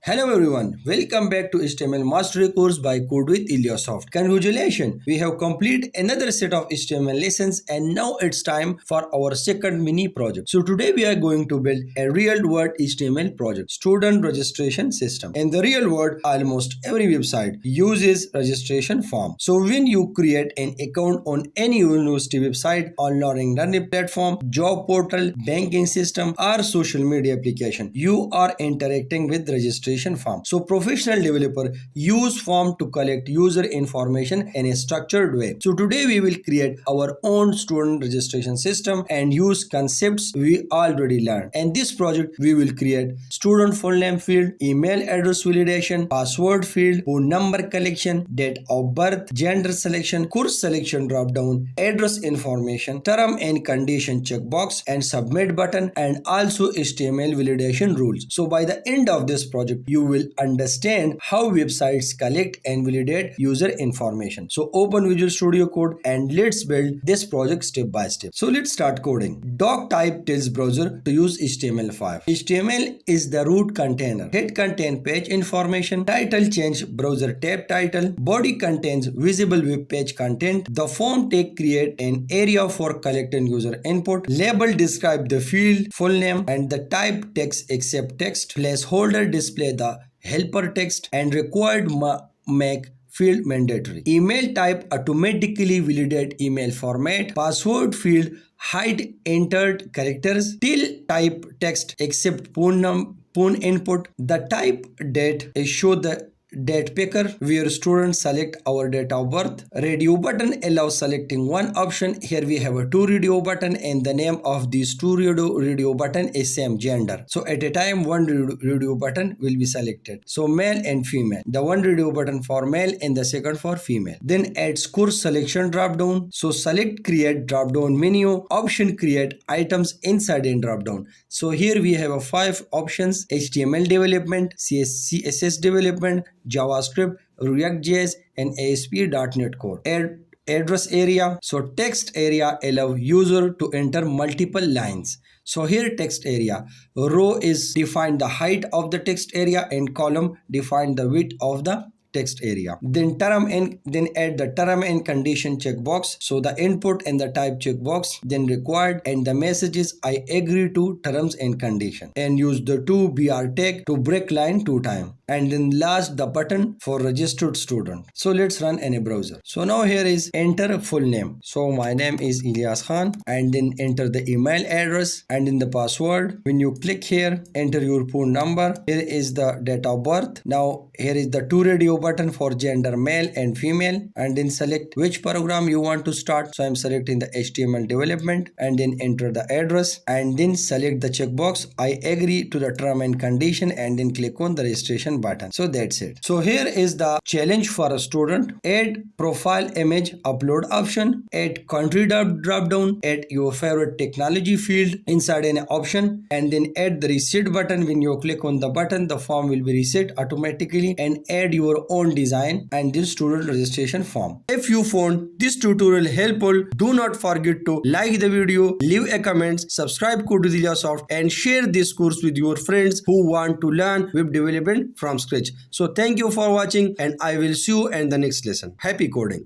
Hello everyone, welcome back to HTML Mastery course by Code with Ilyasoft. Congratulations, we have completed another set of HTML lessons and now it's time for our second mini project. So today we are going to build a real world HTML project, student registration system. In the real world, almost every website uses registration form. So when you create an account on any university website, online learning platform, job portal, banking system or social media application, you are interacting with registration form. So professional developer use form to collect user information in a structured way. So today we will create our own student registration system and use concepts we already learned. In this project we will create student full name field, email address validation, password field, phone number collection, date of birth, gender selection, course selection drop down, address information, term and condition checkbox and submit button, and also HTML validation rules. So by the end of this project you will understand how websites collect and validate user information. So open Visual Studio Code and let's build this project step by step. So let's start coding. Doc type tells browser to use HTML5. HTML is the root container. Head contain page information. Title change browser tab title. Body contains visible web page content. The form tag create an area for collecting user input. Label describe the field full name and the type text except text. Placeholder display the helper text and required make field mandatory. Email type automatically validate email format. Password field hide entered characters. Till type text except phone input. The type date show the date picker where students select our date of birth. Radio button allows selecting one option. Here we have a two radio button and the name of these two radio button is same gender. So at a time one radio button will be selected. So male and female. The one radio button for male and the second for female. Then adds course selection drop down. So select create drop down menu. Option create items inside in drop down. So here we have a 5 options: HTML development, CSS development, JavaScript, React.js and ASP.NET Core. Address area. So text area allow user to enter multiple lines. So here text area. Row is define the height of the text area and column define the width of the text area. Then add the term and condition checkbox. So the input and the type checkbox. Then required and the message is I agree to terms and condition. And use the to BR tag to break line 2 times. And then last the button for registered student. So let's run any browser. So now here is enter full name. So my name is Ilyas Khan and then enter the email address and in the password. When you click here, enter your phone number. Here is the date of birth. Now here is the two radio button for gender male and female and then select which program you want to start. So I'm selecting the HTML development and then enter the address and then select the checkbox I agree to the term and condition and then click on the registration button. So that's it. So here is the challenge for a student. Add profile image upload option, add country drop down, add your favorite technology field inside an option and then add the reset button. When you click on the button the form will be reset automatically and add your own design and this student registration form. If you found this tutorial helpful, do not forget to like the video, leave a comment, subscribe to Ilyasoft and share this course with your friends who want to learn web development from scratch. So thank you for watching and I will see you in the next lesson. Happy coding.